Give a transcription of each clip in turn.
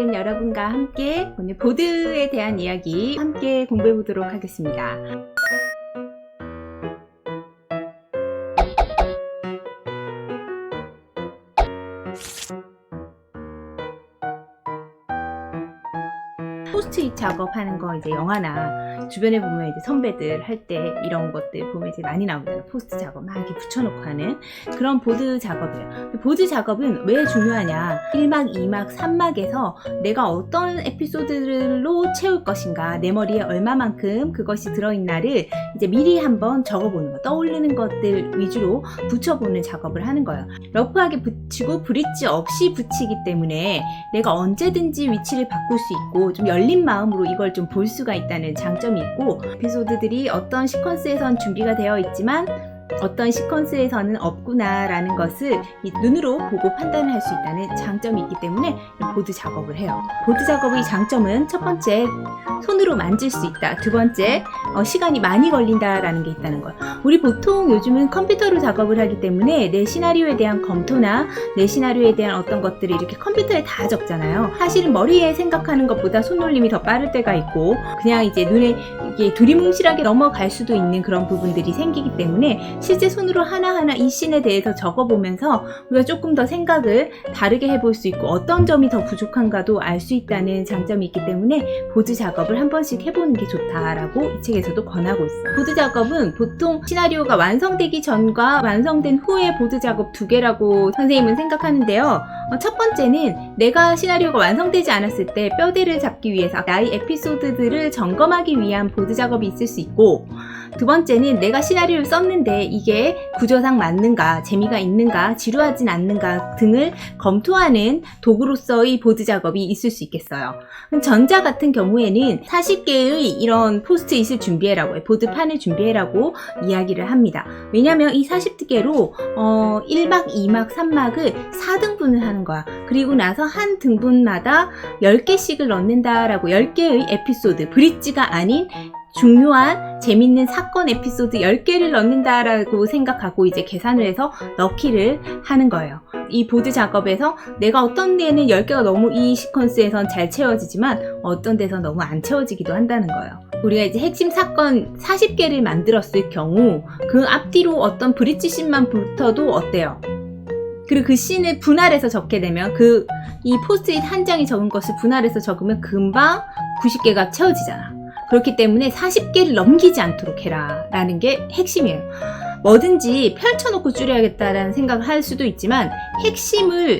오늘은 여러분과 함께 오늘 보드에 대한 이야기 함께 공부해 보도록 하겠습니다. 포스트잇 작업하는 거 이제 영화나 주변에 보면 이제 선배들 할 때 이런 것들 보면 이제 많이 나오잖아요. 포스트 작업 막 이렇게 붙여놓고 하는 그런 보드 작업이에요. 보드 작업은 왜 중요하냐? 1막, 2막, 3막에서 내가 어떤 에피소드로 채울 것인가, 내 머리에 얼마만큼 그것이 들어있나를 이제 미리 한번 적어보는 거, 떠올리는 것들 위주로 붙여보는 작업을 하는 거예요. 러프하게 붙이고 브릿지 없이 붙이기 때문에 내가 언제든지 위치를 바꿀 수 있고 좀 열린 마음으로 이걸 좀 볼 수가 있다는 장점이 있고, 에피소드들이 어떤 시퀀스에선 준비가 되어 있지만 어떤 시퀀스에서는 없구나 라는 것을 눈으로 보고 판단을 할 수 있다는 장점이 있기 때문에 보드 작업을 해요. 보드 작업의 장점은 첫 번째, 손으로 만질 수 있다. 두 번째, 시간이 많이 걸린다 라는 게 있다는 거예요. 우리 보통 요즘은 컴퓨터로 작업을 하기 때문에 내 시나리오에 대한 검토나 내 시나리오에 대한 어떤 것들을 이렇게 컴퓨터에 다 적잖아요. 사실은 머리에 생각하는 것보다 손놀림이 더 빠를 때가 있고 그냥 이제 눈에 이게 두리뭉실하게 넘어갈 수도 있는 그런 부분들이 생기기 때문에 실제 손으로 하나하나 이 씬에 대해서 적어보면서 우리가 조금 더 생각을 다르게 해볼 수 있고 어떤 점이 더 부족한가도 알 수 있다는 장점이 있기 때문에 보드 작업을 한 번씩 해보는 게 좋다라고 이 책에서도 권하고 있어요. 보드 작업은 보통 시나리오가 완성되기 전과 완성된 후에 보드 작업 두 개라고 선생님은 생각하는데요. 첫 번째는 내가 시나리오가 완성되지 않았을 때 뼈대를 잡기 위해서 나의 에피소드들을 점검하기 위한 보드 작업이 있을 수 있고, 두 번째는 내가 시나리오를 썼는데 이게 구조상 맞는가, 재미가 있는가, 지루하진 않는가 등을 검토하는 도구로서의 보드 작업이 있을 수 있겠어요. 전자 같은 경우에는 40개의 이런 포스트잇을 준비해라고 해요. 보드판을 준비해라고 이야기를 합니다. 왜냐면 이 40개로 1막, 2막, 3막을 4등분을 하는 거야. 그리고 나서 한 등분마다 10개씩을 넣는다라고 10개의 에피소드, 브릿지가 아닌 중요한 재밌는 사건 에피소드 10개를 넣는다라고 생각하고 이제 계산을 해서 넣기를 하는 거예요. 이 보드 작업에서 내가 어떤 데는 10개가 너무 이 시퀀스에선 잘 채워지지만 어떤 데서 너무 안 채워지기도 한다는 거예요. 우리가 이제 핵심 사건 40개를 만들었을 경우 그 앞뒤로 어떤 브릿지 씬만 붙어도 어때요? 그리고 그 씬을 분할해서 적게 되면 이 포스트잇 한 장이 적은 것을 분할해서 적으면 금방 90개가 채워지잖아. 그렇기 때문에 40개를 넘기지 않도록 해라 라는 게 핵심이에요. 뭐든지 펼쳐놓고 줄여야겠다라는 생각을 할 수도 있지만 핵심을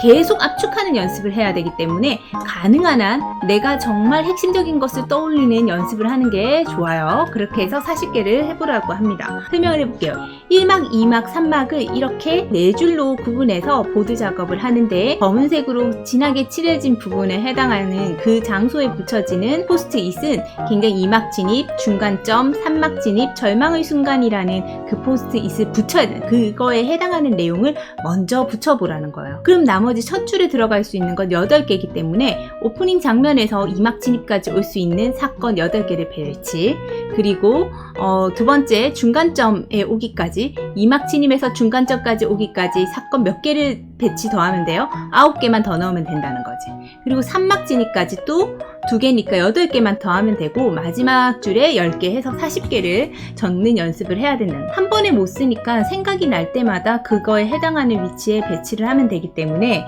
계속 압축하는 연습을 해야 되기 때문에 가능한 한 내가 정말 핵심적인 것을 떠올리는 연습을 하는 게 좋아요. 그렇게 해서 40개를 해보라고 합니다. 설명을 해볼게요. 1막, 2막, 3막을 이렇게 4줄로 구분해서 보드 작업을 하는데 검은색으로 진하게 칠해진 부분에 해당하는 그 장소에 붙여지는 포스트잇은 굉장히 2막 진입, 중간점, 3막 진입, 절망의 순간이라는 그 포스트잇을 붙여야 돼요. 그거에 해당하는 내용을 먼저 붙여보라는 거예요. 그럼 나머지 첫 줄에 들어갈 수 있는 건 8개이기 때문에 오프닝 장면에서 2막 진입까지 올 수 있는 사건 8개를 배치, 그리고 두 번째 중간점에 오기까지 2막 진입에서 중간점까지 오기까지 사건 몇 개를 배치 더하면 돼요. 9개만 더 넣으면 된다는 거지. 그리고 3막 진입까지 또 2개니까 8개만 더하면 되고 마지막 줄에 10개 해서 40개를 적는 연습을 해야 된다는 거예요. 한 번에 못 쓰니까 생각이 날 때마다 그거에 해당하는 위치에 배치를 하면 되기 때문에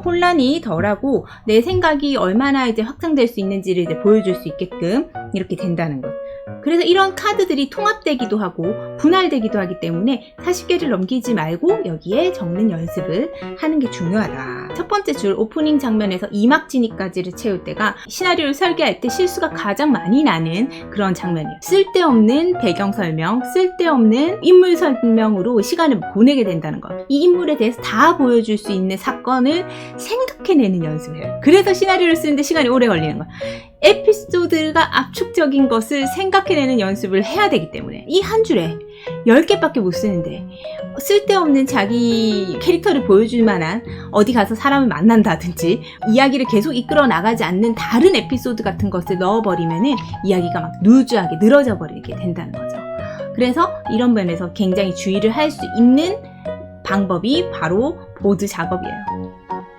혼란이 덜하고 내 생각이 얼마나 이제 확장될 수 있는지를 이제 보여줄 수 있게끔 이렇게 된다는 거예요. 그래서 이런 카드들이 통합되기도 하고 분할되기도 하기 때문에 40개를 넘기지 말고 여기에 적는 연습을 하는 게 중요하다. 첫 번째 줄 오프닝 장면에서 2막 진입까지를 채울 때가 시나리오를 설계할 때 실수가 가장 많이 나는 그런 장면이에요. 쓸데없는 배경 설명, 쓸데없는 인물 설명으로 시간을 보내게 된다는 거예요. 이 인물에 대해서 다 보여줄 수 있는 사건을 생각해내는 연습을 해요. 그래서 시나리오를 쓰는데 시간이 오래 걸리는 거예요. 에피소드가 압축적인 것을 생각해내는 연습을 해야 되기 때문에 이 한 줄에 10개밖에 못 쓰는데 쓸데없는 자기 캐릭터를 보여줄 만한 어디 가서 사람을 만난다든지 이야기를 계속 이끌어 나가지 않는 다른 에피소드 같은 것을 넣어버리면은 이야기가 막 루즈하게 늘어져 버리게 된다는 거죠. 그래서 이런 면에서 굉장히 주의를 할 수 있는 방법이 바로 보드 작업이에요.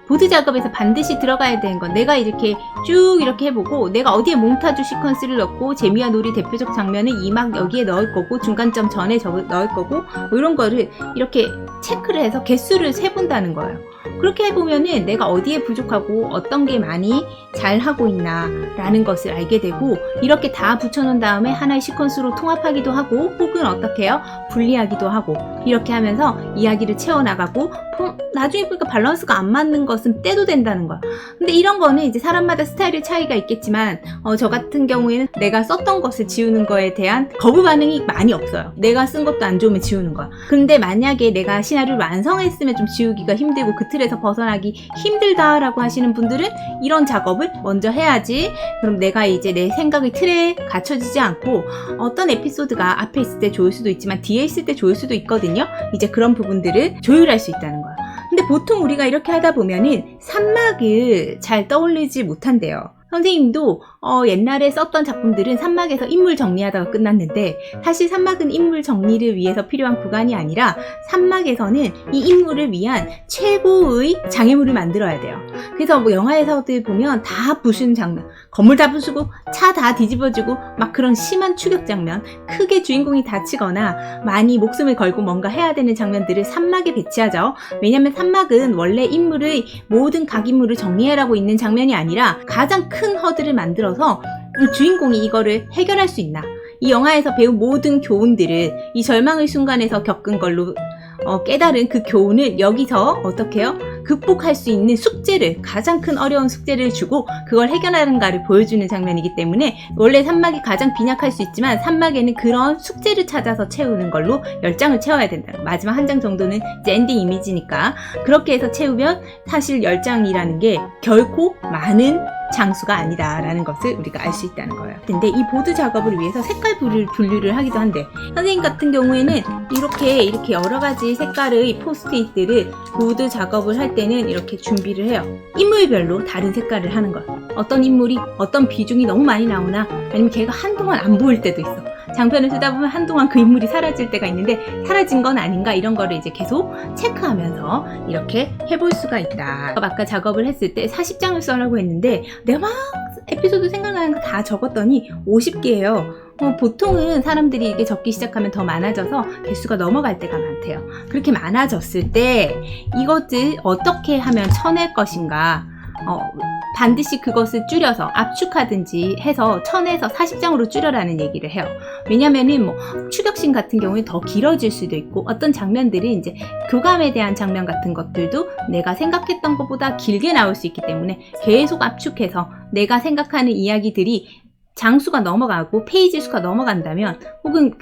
보드 작업에서 반드시 들어가야 되는 건 내가 이렇게 쭉 이렇게 해보고 내가 어디에 몽타주 시퀀스를 넣고 재미와 놀이 대표적 장면은 이막 여기에 넣을 거고 중간점 전에 넣을 거고 뭐 이런 거를 이렇게 체크를 해서 개수를 세본다는 거예요. 그렇게 해보면은 내가 어디에 부족하고 어떤 게 많이 잘하고 있나 라는 것을 알게 되고 이렇게 다 붙여놓은 다음에 하나의 시퀀스로 통합하기도 하고 혹은 어떻게 해요? 분리하기도 하고 이렇게 하면서 이야기를 채워나가고 나중에 보니까 밸런스가 안 맞는 것은 떼도 된다는 거야. 근데 이런 거는 이제 사람마다 스타일의 차이가 있겠지만 저 같은 경우에는 내가 썼던 것을 지우는 거에 대한 거부 반응이 많이 없어요. 내가 쓴 것도 안 좋으면 지우는 거야. 근데 만약에 내가 시나리오를 완성했으면 좀 지우기가 힘들고 그 틀에서 벗어나기 힘들다라고 하시는 분들은 이런 작업을 먼저 해야지. 그럼 내가 이제 내 생각의 틀에 갇혀지지 않고 어떤 에피소드가 앞에 있을 때 좋을 수도 있지만 뒤에 있을 때 좋을 수도 있거든요. 이제 그런 부분들을 조율할 수 있다는 거야. 근데 보통 우리가 이렇게 하다 보면은 산막을 잘 떠올리지 못한대요. 선생님도 옛날에 썼던 작품들은 산막에서 인물 정리하다가 끝났는데 사실 산막은 인물 정리를 위해서 필요한 구간이 아니라 산막에서는 이 인물을 위한 최고의 장애물을 만들어야 돼요. 그래서 뭐 영화에서들 보면 다 부수는 장면, 건물 다 부수고 차 다 뒤집어지고 막 그런 심한 추격 장면, 크게 주인공이 다치거나 많이 목숨을 걸고 뭔가 해야 되는 장면들을 산막에 배치하죠. 왜냐면 산막은 원래 인물의 모든 각 인물을 정리하라고 있는 장면이 아니라 가장 큰 허들을 만들어서 주인공이 이거를 해결할 수 있나, 이 영화에서 배운 모든 교훈들을 이 절망의 순간에서 겪은 걸로 깨달은 그 교훈을 여기서 어떻게 해요? 극복할 수 있는 숙제를, 가장 큰 어려운 숙제를 주고 그걸 해결하는가를 보여주는 장면이기 때문에 원래 산막이 가장 빈약할 수 있지만 산막에는 그런 숙제를 찾아서 채우는 걸로 10장을 채워야 된다. 마지막 한 장 정도는 이제 엔딩 이미지니까 그렇게 해서 채우면 사실 10장이라는 게 결코 많은 장수가 아니다라는 것을 우리가 알 수 있다는 거예요. 근데 이 보드 작업을 위해서 색깔 분류를 하기도 한대. 선생님 같은 경우에는 이렇게 여러 가지 색깔의 포스트잇들을 보드 작업을 할 때는 이렇게 준비를 해요. 인물별로 다른 색깔을 하는 거야. 어떤 인물이 어떤 비중이 너무 많이 나오나 아니면 걔가 한동안 안 보일 때도 있어. 장편을 쓰다 보면 한동안 그 인물이 사라질 때가 있는데 사라진 건 아닌가, 이런 거를 이제 계속 체크하면서 이렇게 해볼 수가 있다. 아까 작업을 했을 때 40장을 써라고 했는데 내가 막 에피소드 생각나는 거 다 적었더니 50개예요. 보통은 사람들이 이게 적기 시작하면 더 많아져서 개수가 넘어갈 때가 많대요. 그렇게 많아졌을 때 이것을 어떻게 하면 쳐낼 것인가, 반드시 그것을 줄여서 압축하든지 해서 1000에서 40장으로 줄여라는 얘기를 해요. 왜냐면은 뭐 추격신 같은 경우에 더 길어질 수도 있고 어떤 장면들이 이제 교감에 대한 장면 같은 것들도 내가 생각했던 것보다 길게 나올 수 있기 때문에 계속 압축해서 내가 생각하는 이야기들이 장수가 넘어가고 페이지 수가 넘어간다면 혹은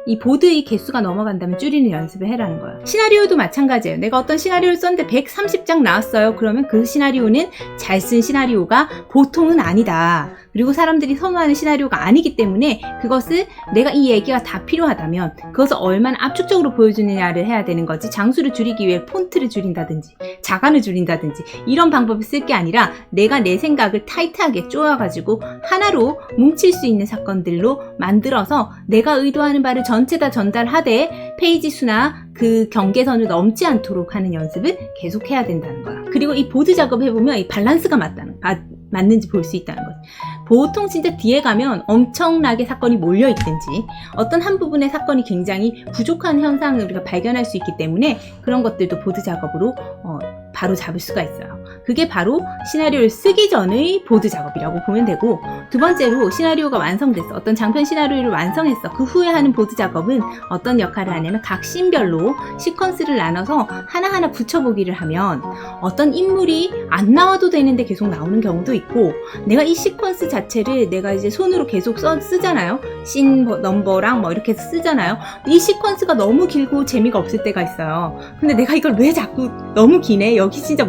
이 보드의 개수가 넘어간다면 줄이는 연습을 해라는 거예요. 시나리오도 마찬가지예요. 내가 어떤 시나리오를 썼는데 130장 나왔어요. 그러면 그 시나리오는 잘 쓴 시나리오가 보통은 아니다. 그리고 사람들이 선호하는 시나리오가 아니기 때문에 그것을 내가 이 얘기가 다 필요하다면 그것을 얼마나 압축적으로 보여주느냐를 해야 되는 거지, 장수를 줄이기 위해 폰트를 줄인다든지 자간을 줄인다든지 이런 방법을 쓸 게 아니라 내가 내 생각을 타이트하게 쪼아가지고 하나로 뭉칠 수 있는 사건들로 만들어서 내가 의도하는 바를 전체 다 전달하되 페이지 수나 그 경계선을 넘지 않도록 하는 연습을 계속 해야 된다는 거야. 그리고 이 보드 작업 해보면 이 밸런스가 맞는지 볼 수 있다는 거지. 보통 진짜 뒤에 가면 엄청나게 사건이 몰려있든지 어떤 한 부분의 사건이 굉장히 부족한 현상을 우리가 발견할 수 있기 때문에 그런 것들도 보드 작업으로 바로 잡을 수가 있어요. 그게 바로 시나리오를 쓰기 전의 보드 작업이라고 보면 되고, 두 번째로 시나리오가 완성됐어. 어떤 장편 시나리오를 완성했어. 그 후에 하는 보드 작업은 어떤 역할을 하냐면 각 씬별로 시퀀스를 나눠서 하나하나 붙여보기를 하면 어떤 인물이 안 나와도 되는데 계속 나오는 경우도 있고, 내가 이 시퀀스 자체를 내가 이제 손으로 계속 쓰잖아요. 씬 넘버랑 뭐 이렇게 해서 쓰잖아요. 이 시퀀스가 너무 길고 재미가 없을 때가 있어요. 근데 내가 이걸 왜 자꾸 너무 기네? 여기 진짜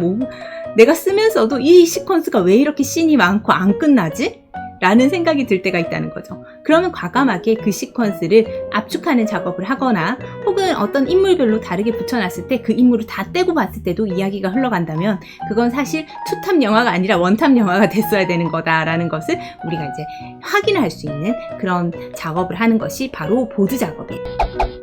내가 쓰면서도 이 시퀀스가 왜 이렇게 씬이 많고 안 끝나지? 라는 생각이 들 때가 있다는 거죠. 그러면 과감하게 그 시퀀스를 압축하는 작업을 하거나 혹은 어떤 인물별로 다르게 붙여놨을 때 그 인물을 다 떼고 봤을 때도 이야기가 흘러간다면 그건 사실 투탑 영화가 아니라 원탑 영화가 됐어야 되는 거다라는 것을 우리가 이제 확인할 수 있는 그런 작업을 하는 것이 바로 보드 작업이에요.